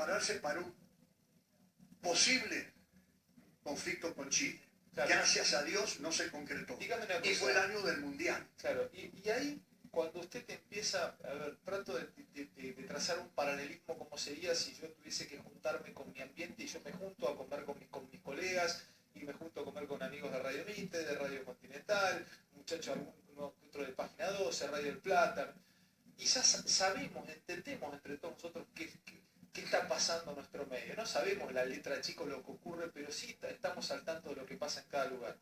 prepararse para un posible conflicto con Chile. Claro. Gracias a Dios no se concretó. Dígame una Y cosa. fue el año del Mundial. Claro, y ahí, cuando usted empieza, a ver, trato de trazar un paralelismo como sería si yo tuviese que juntarme con mi ambiente y yo me junto a comer con mis colegas y me junto a comer con amigos de Radio Mitre, de Radio Continental, muchachos, alguno otro de Página 12, Radio El Plata, y ya sabemos, entendemos entre todos nosotros qué está pasando en nuestro medio. No sabemos la letra chico lo que ocurre, pero sí estamos al tanto de lo que pasa en cada lugar.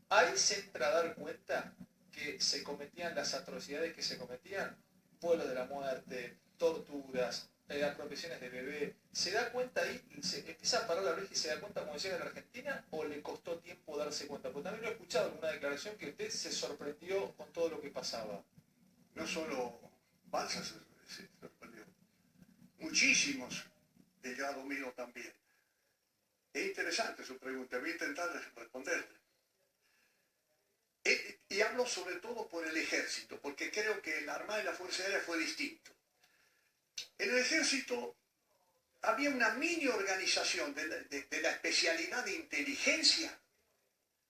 Ahí se entra a dar cuenta que se cometían las atrocidades que se cometían, vuelo de la muerte, torturas, apropiaciones de bebé. ¿Se da cuenta ahí, se empieza a parar la oreja y se da cuenta como decía en la Argentina, o le costó tiempo darse cuenta? Porque también lo he escuchado en una declaración que usted se sorprendió con todo lo que pasaba. No solo Balsa se sorprendió, muchísimos de ya domino también. Es interesante su pregunta, voy a intentar responderle. Y hablo sobre todo por el ejército, porque creo que la Armada y la Fuerza Aérea fue distinto. En el ejército había una mini organización de la especialidad de inteligencia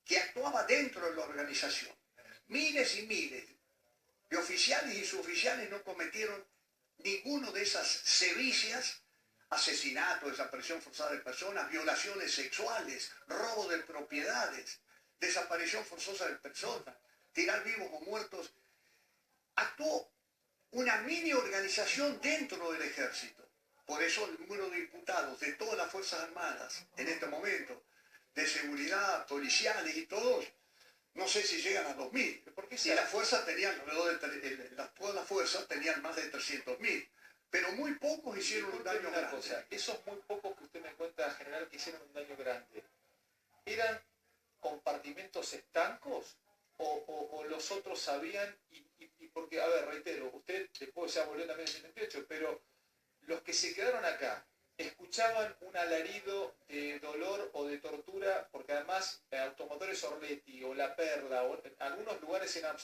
que actuaba dentro de la organización. Miles y miles de oficiales y suboficiales no cometieron ninguno de esas sevicias, asesinatos, desaparición forzada de personas, violaciones sexuales, robo de propiedades, desaparición forzosa de personas, tirar vivos o muertos. Actuó una mini organización dentro del ejército. Por eso el número de imputados de todas las Fuerzas Armadas en este momento, de seguridad, policiales y todos, no sé si llegan a 2.000. Y las fuerzas tenían alrededor de todas las fuerzas tenían más de 300.000. Pero muy pocos hicieron un daño grande. Esos muy pocos que usted me cuenta, general, que hicieron un daño grande, ¿eran compartimentos estancos o los otros sabían? Y porque, a ver, reitero, usted después ya volvió también en el 78, pero los que se quedaron acá, ¿escuchaban un alarido de dolor o de tortura? Porque además Automotores Orletti o La Perla, o en algunos lugares eran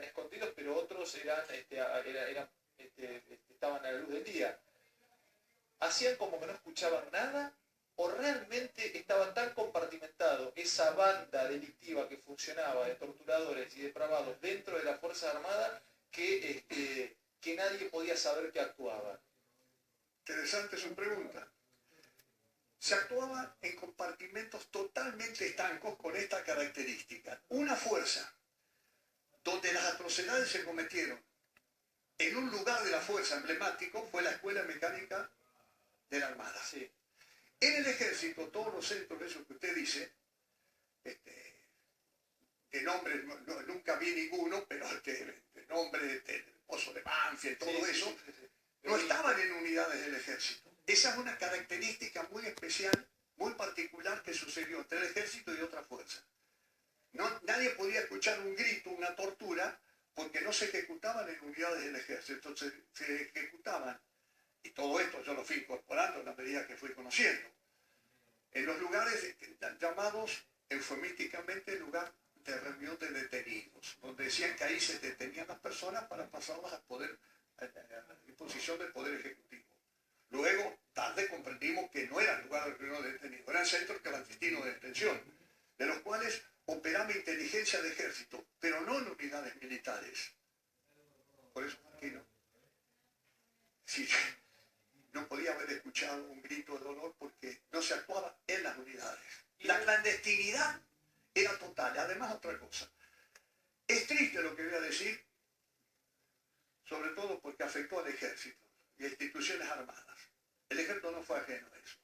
escondidos, pero otros estaban a la luz del día. ¿Hacían como que no escuchaban nada? ¿O realmente estaba tan compartimentado esa banda delictiva que funcionaba de torturadores y depravados dentro de la Fuerza Armada que nadie podía saber que actuaban? Interesante su pregunta. Se actuaba en compartimentos totalmente estancos con esta característica. Una fuerza donde las atrocidades se cometieron en un lugar de la fuerza emblemático fue la Escuela Mecánica de la Armada. Sí. En el ejército, todos los centros, eso que usted dice, de nombre, nunca vi ninguno, pero de nombre, de Pozo de Banfield, todo eso, no estaban en unidades del ejército. Esa es una característica muy especial, muy particular que sucedió entre el ejército y otra fuerza. Nadie podía escuchar un grito, una tortura, porque no se ejecutaban en unidades del ejército. Entonces se ejecutaban, y todo esto yo lo fui incorporando en la medida que fui conociendo, en los lugares llamados eufemísticamente lugar de reunión de detenidos, donde decían que ahí se detenían las personas para pasarlas a disposición del Poder Ejecutivo. Luego, tarde comprendimos que no eran lugares de reunión de detenidos, eran centros clandestinos de detención, de los cuales operaba inteligencia de ejército, pero no en unidades militares. Por eso aquí no. Sí, no podía haber escuchado un grito de dolor porque no se actuaba en las unidades. La clandestinidad era total. Además, otra cosa. Es triste lo que voy a decir, sobre todo porque afectó al ejército y a instituciones armadas. El ejército no fue ajeno a eso.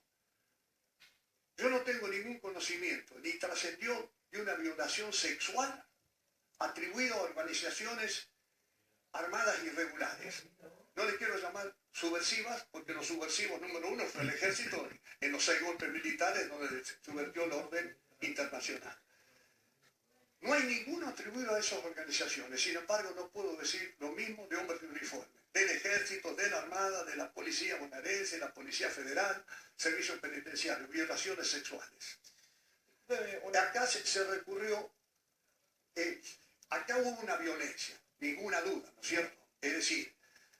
Yo no tengo ningún conocimiento, ni trascendió de una violación sexual atribuida a organizaciones armadas irregulares. No les quiero llamar subversivas, porque los subversivos número uno fue el ejército en los 6 golpes militares donde se subvertió el orden internacional. No hay ninguno atribuido a esas organizaciones, sin embargo no puedo decir lo mismo de hombres de uniforme, del ejército, de la armada, de la policía bonaerense, la policía federal, servicios penitenciarios, violaciones sexuales. Acá se recurrió, acá hubo una violencia, ninguna duda, ¿no es cierto? Es decir,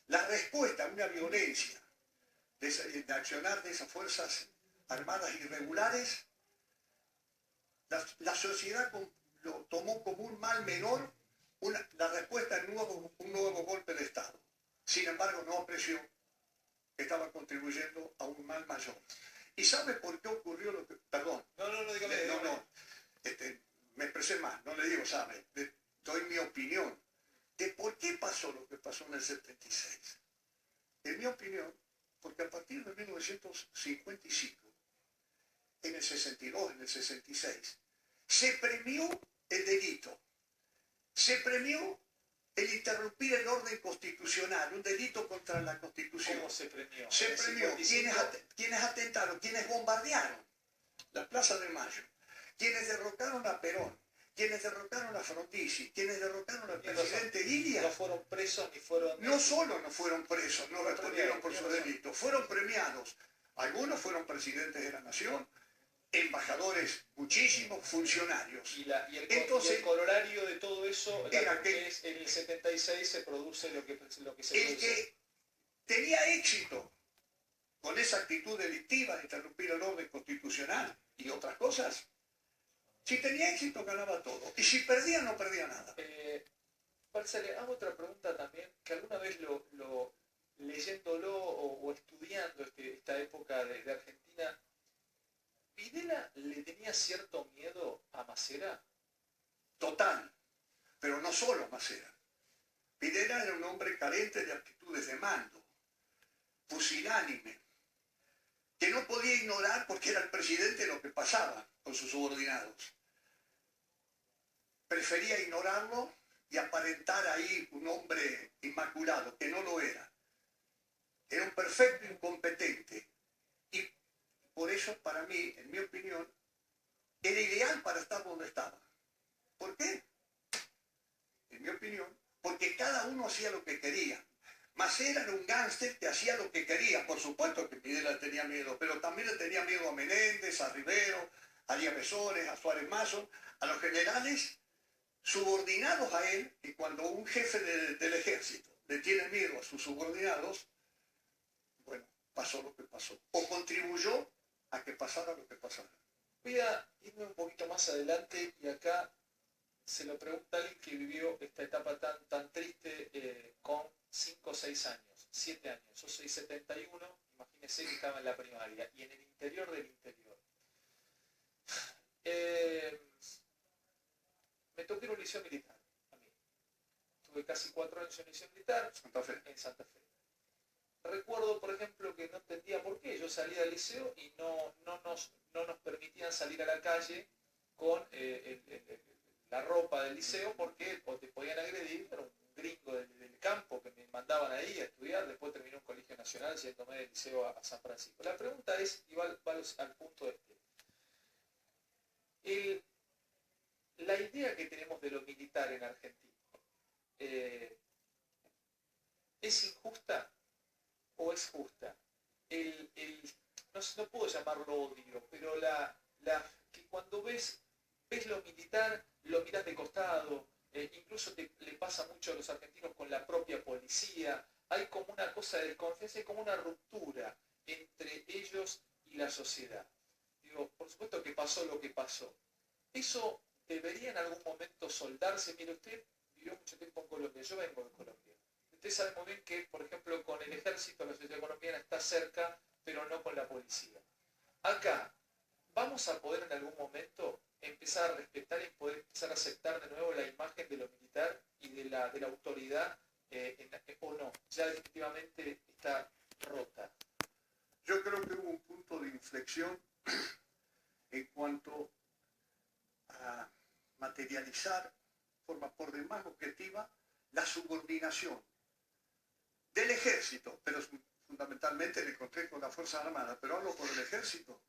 la respuesta a una violencia de accionar de esas fuerzas armadas irregulares, la sociedad lo tomó como un mal menor, la respuesta en un nuevo golpe de Estado. Sin embargo, no apreció que estaba contribuyendo a un mal mayor. ¿Y sabe por qué ocurrió lo que...? Perdón. Dígame. Me expresé mal, no le digo, sabe. Doy mi opinión de por qué pasó lo que pasó en el 76. En mi opinión, porque a partir de 1955, en el 62, en el 66, se premió el delito. Se premió el interrumpir el orden constitucional, un delito contra la Constitución. ¿Cómo se premió? Se premió quienes atentaron, quienes bombardearon la Plaza de Mayo, quienes derrocaron a Perón, quienes derrocaron a Frondizi, quienes derrocaron al presidente Ilia. No fueron presos ni fueron... No solo no fueron presos, no respondieron por su delito, fueron premiados. Algunos fueron presidentes de la nación, embajadores, muchísimos funcionarios. Y el corolario de todo eso era que en el 76 se produce lo que se produce. El que tenía éxito con esa actitud delictiva de interrumpir el orden constitucional y otras cosas, si tenía éxito ganaba todo. Y si perdía, no perdía nada. Balsa, le hago otra pregunta también, que alguna vez leyéndolo o estudiando esta época de Argentina, ¿Videla le tenía cierto miedo a Macera? Total, pero no solo a Macera. Videla era un hombre carente de aptitudes de mando, pusilánime, que no podía ignorar porque era el presidente lo que pasaba con sus subordinados. Prefería ignorarlo y aparentar ahí un hombre inmaculado, que no lo era. Era un perfecto incompetente. Y por eso, para mí, en mi opinión, era ideal para estar donde estaba. ¿Por qué? En mi opinión, porque cada uno hacía lo que quería. Macera era un gángster que hacía lo que quería. Por supuesto que Videla tenía miedo, pero también le tenía miedo a Menéndez, a Rivero, a Díaz Besores, a Suárez Mason, a los generales subordinados a él. Y cuando un jefe del ejército le tiene miedo a sus subordinados, bueno, pasó lo que pasó. O contribuyó a que pasara lo que pasara. Voy a irme un poquito más adelante y acá se lo pregunta alguien que vivió esta etapa tan triste con 5 o 6 años, 7 años. Yo soy 71, imagínense que estaba en la primaria y en el interior del interior. Me tocó ir a un liceo militar, a mí. Tuve casi 4 años en un liceo militar en Santa Fe. Recuerdo, por ejemplo, que no entendía por qué. Yo salía del liceo y no nos permitían salir a la calle con la ropa del liceo porque o te podían agredir. Era un gringo del campo que me mandaban ahí a estudiar. Después terminé un colegio nacional yéndome del liceo a San Francisco. La pregunta es, y va al punto la idea que tenemos de lo militar en Argentina, ¿es injusta o es justa? No puedo llamarlo odio, pero que cuando ves lo militar, lo miras de costado, incluso le pasa mucho a los argentinos con la propia policía, hay como una cosa de desconfianza, hay como una ruptura entre ellos y la sociedad. Digo, por supuesto que pasó lo que pasó. Eso debería en algún momento soldarse. Mire, usted vivió mucho tiempo en Colombia, yo vengo de Colombia. Usted sabe muy bien que, por ejemplo, con el ejército la sociedad colombiana está cerca, pero no con la policía. Acá, ¿vamos a poder en algún momento empezar a respetar y poder empezar a aceptar de nuevo la imagen de lo militar y de la autoridad o no? Ya definitivamente está rota. Yo creo que hubo un punto de inflexión en cuanto a materializar de forma por demás objetiva la subordinación del ejército, pero fundamentalmente me encontré con las Fuerzas Armadas, pero hablo por el ejército,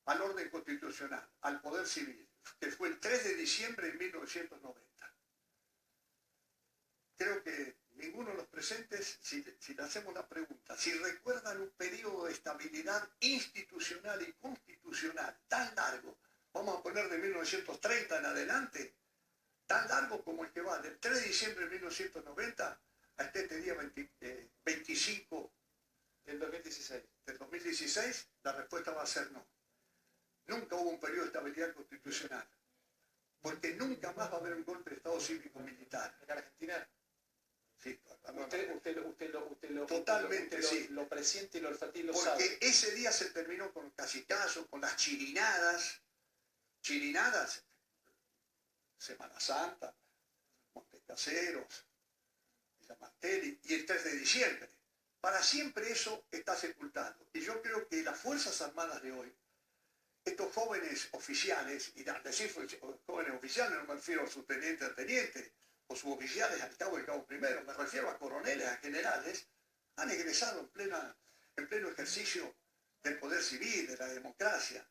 al orden constitucional, al poder civil, que fue el 3 de diciembre de 1990. Creo que ninguno de los presentes, si le hacemos la pregunta, si recuerdan un periodo de estabilidad institucional y constitucional tan largo, vamos a poner de 1930 en adelante, tan largo como el que va del 3 de diciembre de 1990 a este día 25 Del 2016. Del 2016, la respuesta va a ser no. Nunca hubo un periodo de estabilidad constitucional, porque nunca más va a haber un golpe de Estado cívico-militar. ¿En Argentina? Sí, Totalmente sí. Lo presiente y lo olfatea y lo porque sabe. Ese día se terminó con los cacicazos, con las chirinadas. Chirinadas, Semana Santa, Montecaseros, Villa Martelli, y el 3 de diciembre. Para siempre eso está sepultado. Y yo creo que las Fuerzas Armadas de hoy, estos jóvenes oficiales, y al decir jóvenes oficiales no me refiero a subtenientes, a tenientes, o suboficiales al cabo y cabo primero, me refiero a coroneles, a generales, han egresado en pleno ejercicio del poder civil, de la democracia.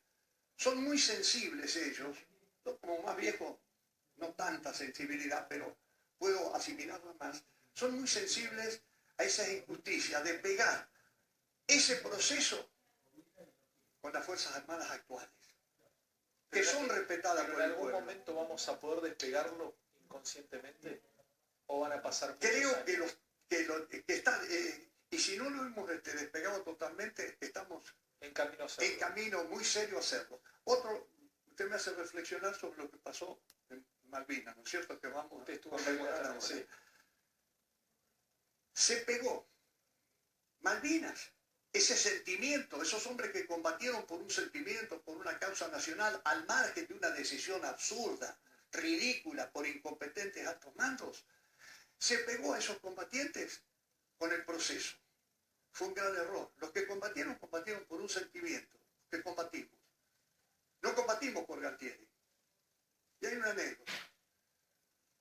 Son muy sensibles ellos, yo como más viejo, no tanta sensibilidad, pero puedo asimilarla más, son muy sensibles a esas injusticias de pegar ese proceso con las Fuerzas Armadas actuales, que son respetadas por el pueblo. ¿En algún momento vamos a poder despegarlo inconscientemente? ¿O van a pasar muchos Creo años? que están, y si no lo hemos despegado totalmente, estamos en camino muy serio a hacerlo. Usted me hace reflexionar sobre lo que pasó en Malvinas, ¿no es cierto? Que vamos a conmemorar ahora. Sí. Se pegó Malvinas, ese sentimiento, esos hombres que combatieron por un sentimiento, por una causa nacional, al margen de una decisión absurda, ridícula, por incompetentes altos mandos, se pegó a esos combatientes con el proceso. Fue un gran error. Los que combatieron por un sentimiento, que combatimos. No combatimos por Galtieri. Y hay una anécdota.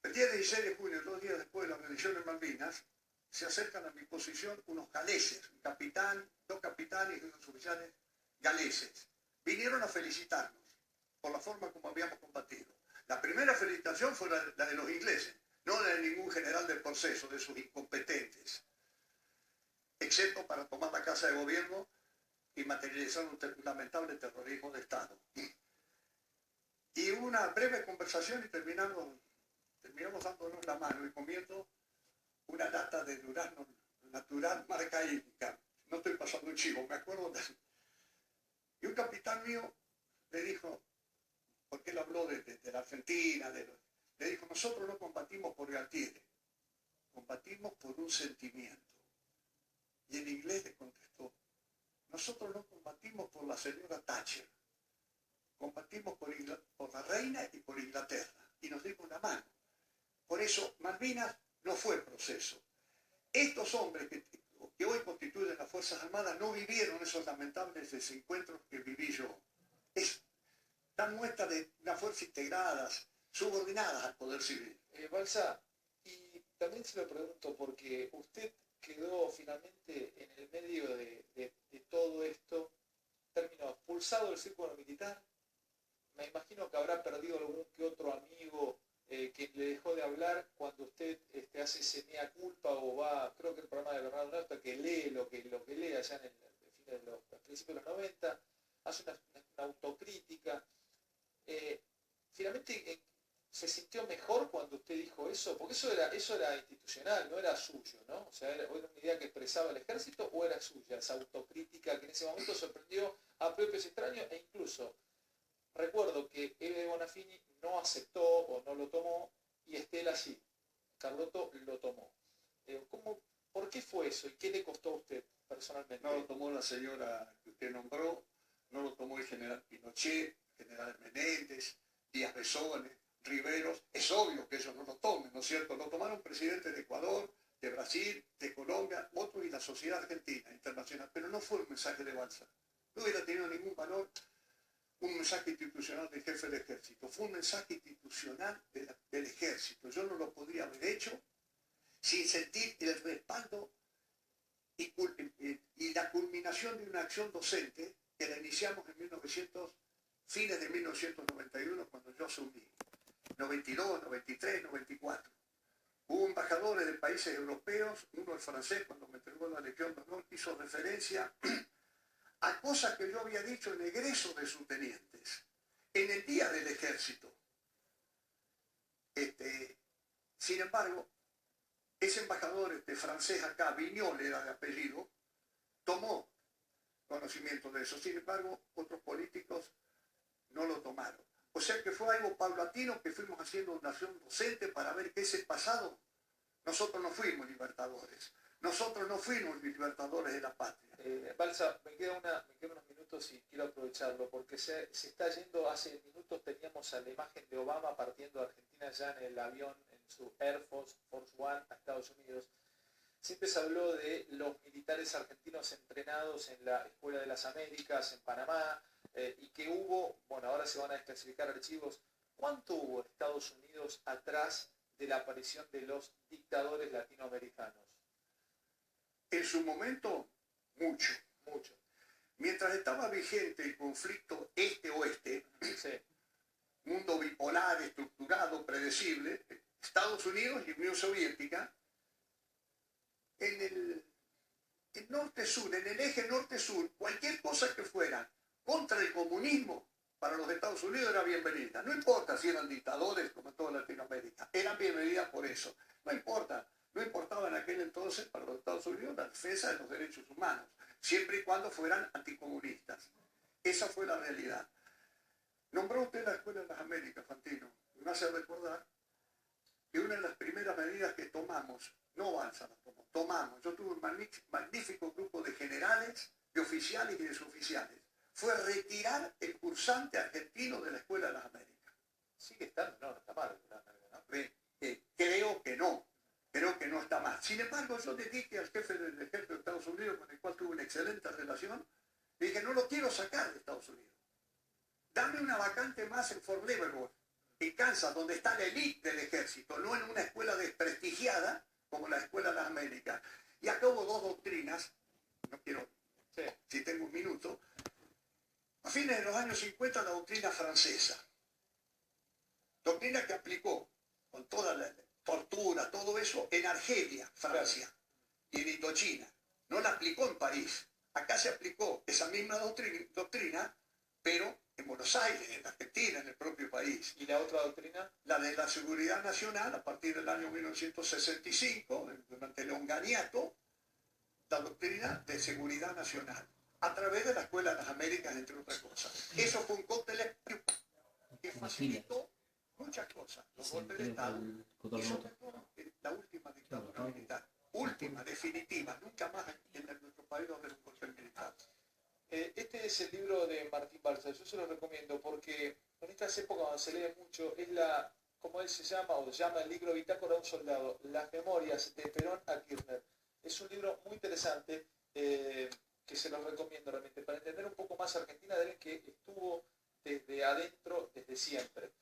El día 16 de junio, 2 días después de la rendición de Malvinas, se acercan a mi posición unos galeses, un capitán, 2 capitanes y unos oficiales galeses. Vinieron a felicitarnos por la forma como habíamos combatido. La primera felicitación fue la de los ingleses, no la de ningún general del proceso, de sus incompetentes, excepto para tomar la casa de gobierno y materializar un lamentable terrorismo de Estado. Y hubo una breve conversación y terminamos dándonos la mano y comiendo una lata de durazno natural marca Inca. No estoy pasando un chivo, me acuerdo de eso. Y un capitán mío le dijo, porque él habló de la Argentina, le dijo, nosotros no combatimos por Galtieri, combatimos por un sentimiento. Y en inglés le contestó, nosotros no combatimos por la señora Thatcher, combatimos por la reina y por Inglaterra, y nos dimos la mano. Por eso Malvinas no fue proceso. Estos hombres que hoy constituyen las Fuerzas Armadas no vivieron esos lamentables desencuentros que viví yo. Dan muestra de una fuerza integradas, subordinadas al poder civil. Balsa, y también se lo pregunto porque usted quedó finalmente en el medio de todo esto, terminó expulsado del círculo militar. Me imagino que habrá perdido algún que otro amigo que le dejó de hablar cuando usted hace ese mea culpa o va, creo que el programa de Bernardo Neustadt, que lee lo que lee allá en los principios de los 90, hace una autocrítica. Finalmente se sintió mejor cuando usted dijo eso, porque eso era institucional, no era suyo, ¿no? O sea, ¿era una idea que expresaba el ejército o era suya, esa autocrítica que en ese momento sorprendió a propios extraños e incluso recuerdo que Eve Bonafini no aceptó o no lo tomó y Estela sí, Carlotto lo tomó. ¿Por qué fue eso y qué le costó a usted personalmente? No lo tomó la señora que usted nombró, no lo tomó el general Pinochet, el general Menéndez, Díaz Besones, Riveros. Es obvio que ellos no lo tomen, ¿no es cierto? Lo tomaron presidentes de Ecuador, de Brasil, de Colombia, otros y la sociedad argentina internacional, pero no fue un mensaje de Balsa. No hubiera tenido ningún valor un mensaje institucional del jefe del ejército. Fue un mensaje institucional del ejército. Yo no lo podría haber hecho sin sentir el respaldo y la culminación de una acción docente que la iniciamos en fines de 1991, cuando yo asumí. 92, 93, 94. Hubo embajadores de países europeos, uno el francés, cuando me entregó la Legión de Honor, hizo referencia a cosas que yo había dicho en egreso de subtenientes, en el día del ejército. Sin embargo, ese embajador francés acá, Vignol era de apellido, tomó conocimiento de eso. Sin embargo, otros políticos no lo tomaron. O sea que fue algo paulatino que fuimos haciendo una acción docente para ver qué es el pasado. Nosotros no fuimos libertadores. Nosotros no fuimos libertadores de la patria. Balsa, me quedan unos minutos y quiero aprovecharlo porque se está yendo. Hace minutos teníamos a la imagen de Obama partiendo de Argentina ya en el avión, en su Air Force One a Estados Unidos. Siempre se habló de los militares argentinos entrenados en la Escuela de las Américas, en Panamá, y que hubo, bueno, ahora se van a desclasificar archivos. ¿Cuánto hubo Estados Unidos atrás de la aparición de los dictadores latinoamericanos? En su momento, mucho. Mucho. Mientras estaba vigente el conflicto este-oeste, Sí. mundo bipolar, estructurado, predecible, Estados Unidos y Unión Soviética, en el norte-sur, en el eje norte-sur, cualquier cosa que fuera contra el comunismo para los Estados Unidos era bienvenida. No importa si eran dictadores como en toda Latinoamérica, eran bienvenidas por eso. No importaba en aquel entonces para los Estados Unidos la defensa de los derechos humanos, siempre y cuando fueran anticomunistas. Esa fue la realidad. Nombró usted la Escuela de las Américas, Fantino. Me hace recordar que una de las primeras medidas que tomamos, no Balsa las tomó, tomamos, yo tuve un magnífico grupo de generales, de oficiales y de suboficiales, fue retirar el cursante argentino de la Escuela de las Américas. ¿Sigue estando? No, está mal. Creo que no está mal. Sin embargo, yo le dije al jefe del ejército de Estados Unidos, con el cual tuve una excelente relación, le dije, no lo quiero sacar de Estados Unidos. Dame una vacante más en Fort Leavenworth, en Kansas, donde está la élite del ejército, no en una escuela desprestigiada como la Escuela de las Américas. Y acá hubo dos doctrinas, no quiero, si tengo un minuto. A fines de los años 50, la doctrina francesa. Doctrina que aplicó con toda la tortura, todo eso, en Argelia, Francia, y en Indochina. No la aplicó en París. Acá se aplicó esa misma doctrina, pero en Buenos Aires, en Argentina, en el propio país. ¿Y la otra doctrina? La de la seguridad nacional, a partir del año 1965, durante el Onganiato, la doctrina de seguridad nacional, a través de la Escuela de las Américas, entre otras cosas. Eso fue un cóctel que facilitó muchas cosas. Los golpes de Estado y sobre todo la última dictadura militar. Última, definitiva. Nunca más en nuestro país va a haber un golpe militar. Este es el libro de Martín Balsa. Yo se lo recomiendo porque en estas épocas donde se lee mucho, es la, como él se llama, o llama el libro Bitácora de un soldado, Las memorias de Perón a Kirchner. Es un libro muy interesante que se los recomiendo realmente para entender un poco más Argentina de alguien que estuvo desde adentro desde siempre.